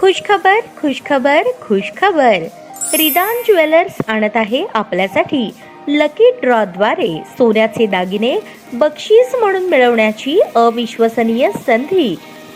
खुशखबर खुशखबर खुशखबर. रिदान jewellers आणत आहे आपल्यासाठी लकी ड्रॉद्वारे सोन्याचे दागिने बक्षीस म्हणून मिळवण्याची अविश्वसनीय संधी.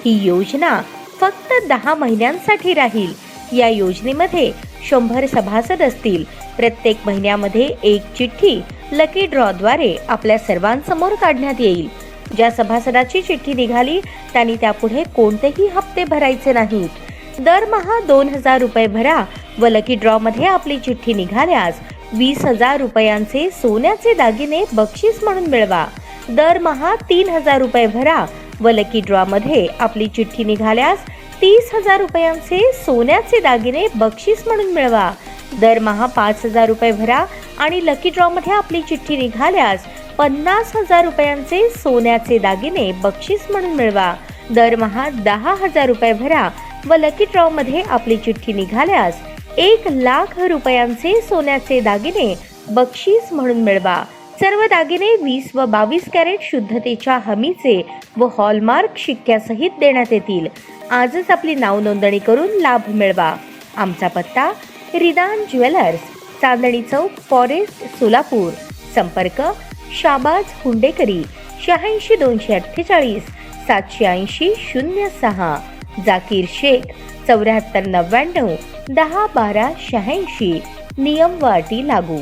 ही योजना फक्त 10 महिन्यांसाठी राहील. या योजनेमध्ये 100 सभासद असतील. प्रत्येक महिन्यामध्ये एक चिठ्ठी लकी ड्रॉद्वारे आपल्या सर्वांसमोर काढण्यात येईल. ज्या सभासदाची चिठ्ठी निघाली त्यांनी त्यापुढे कोणतेही हप्ते भरायचे नाहीत. दरमहा 2000 रुपये भरा व लकी ड्रॉ मध्ये आपली चिठ्ठी निघाल्यास 20,000 रुपयांचे सोन्याचे दागिने बक्षीस म्हणून मिळवा. दरमहा 3000 रुपये भरा व लकी ड्रॉ मध्ये आपली चिठ्ठी निघाल्यास 30,000 रुपयांचे सोन्याचे दागिने बक्षीस म्हणून मिळवा. दरमहा 5,000 रुपये भरा आणि लकी ड्रॉ मध्ये आपली चिठ्ठी निघाल्यास 50,000 रुपयांचे सोन्याचे दागिने बक्षीस म्हणून मिळवा. दरमहा 10,000 रुपये भरा व लकी ड्रॉ मध्ये आपली चिठ्ठी निघाल्यास 1,00,000 रुपयांचे सोन्याचे दागिने बक्षीस म्हणून मिळवा. सर्व दागिने 20 व 22 कॅरेट शुद्धतेच्या हमीचे व हॉलमार्क शिक्क्यासहित देण्यात येतील. आजच आपली नाव नोंदणी करून लाभ मिळवा. आमचा पत्ता रिदान ज्वेलर्स, चांदणी चौक, फॉरेस्ट, सोलापूर. संपर्क शाबाज हुंडेकरी 86 248 780 06. जाकीर शेख 74 99 10 12 86. नियम व अटी लागू.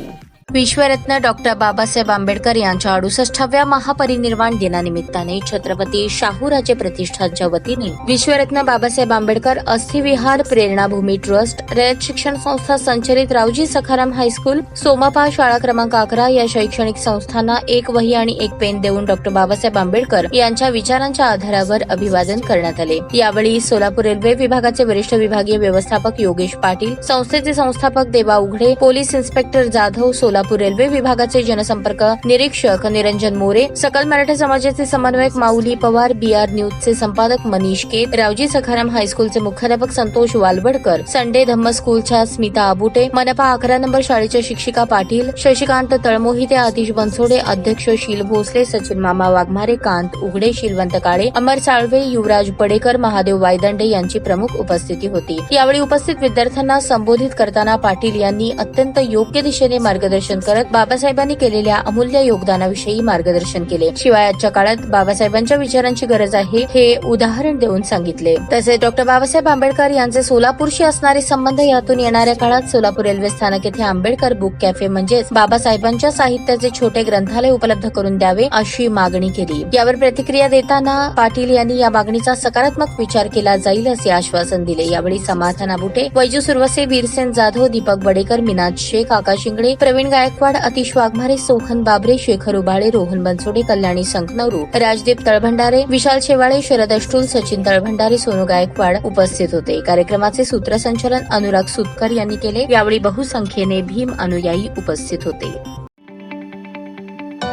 विश्वरत्न डॉक्टर बाबासाहेब आंबेडकर यांच्या 68व्या महापरिनिर्वाण दिनानिमित्ताने छत्रपती शाहूराजे प्रतिष्ठानच्या वतीने विश्वरत्न बाबासाहेब आंबेडकर अस्थिविहार प्रेरणाभूमी ट्रस्ट, रयत शिक्षण संस्था संचलित रावजी सखाराम हायस्कूल, सोमापा शाळा क्रमांक 11 या शैक्षणिक संस्थांना एक वही आणि एक पेन देऊन डॉक्टर बाबासाहेब आंबेडकर यांच्या विचारांच्या आधारावर अभिवादन करण्यात आले. यावेळी सोलापूर रेल्वे विभागाचे वरिष्ठ विभागीय व्यवस्थापक योगेश पाटील, संस्थेचे संस्थापक देवा उघडे, police inspector Jadhav, Solapur railway विभागाचे जनसंपर्क निरीक्षक निरंजन मोरे, सकल मराठा समाजाचे समन्वयक माऊली पवार, BR न्यूजचे संपादक मनीष केत, रावजी सखाराम हायस्कूलचे मुख्याध्यापक संतोष वालवडकर, संडे धम्म स्कूलच्या स्मिता आबुटे, मनपा 11 नंबर शाळेच्या शिक्षिका पाटील, शशिकांत तळमोहिते, आतिश बनसोडे, अध्यक्ष शील भोसले, सचिन मामा वाघमारे, कांत उघडे, शीलवंत काळे, अमर साळवे, युवराज पडेकर, महादेव वायदंडे यांची प्रमुख उपस्थिती होती. यावेळी उपस्थित विद्यार्थ्यांना संबोधित करताना पाटील यांनी अत्यंत योग्य दिशेने मार्गदर्शन करत बाबासाहेबांनी केलेल्या अमूल्य योगदानाविषयी मार्गदर्शन केले. शिवाय आजच्या काळात बाबासाहेबांच्या विचारांची गरज आहे हे उदाहरण देऊन सांगितले. तसेच डॉक्टर बाबासाहेब आंबेडकर यांचे सोलापूरशी असणारे संबंध, यातून येणाऱ्या काळात सोलापूर रेल्वे स्थानक येथे आंबेडकर बुक कॅफे म्हणजेच बाबासाहेबांच्या साहित्याचे छोटे ग्रंथालय उपलब्ध करून द्यावे अशी मागणी केली. यावर प्रतिक्रिया देताना पाटील यांनी या मागणीचा सकारात्मक विचार केला जाईल असे आश्वासन दिले. यावेळी समाधान आबुटे, वैजू सुरवसे, वीरसेन जाधव, दीपक बडेकर, मिनाज शेख, आकाश इंगळे, प्रवीण गायकवाड, अतिश वाघमारे, सोखन बाबरे, शेखर उबाळे, रोहन बनसोडे, कल्याणी संकनवरू, राजदीप तळभंडारे, विशाल शेवाळे, शरद अष्टुल, सचिन तळभंडारे, सोनू गायकवाड उपस्थित होते. कार्यक्रमाचे सूत्रसंचालन अनुराग सुतकर यांनी केले. यावेळी बहुसंख्येने भीम अनुयायी उपस्थित होते.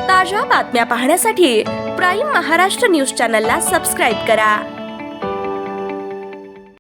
ताज्या बातम्या पाहण्यासाठी प्राईम महाराष्ट्र न्यूज चॅनलला सबस्क्राईब करा.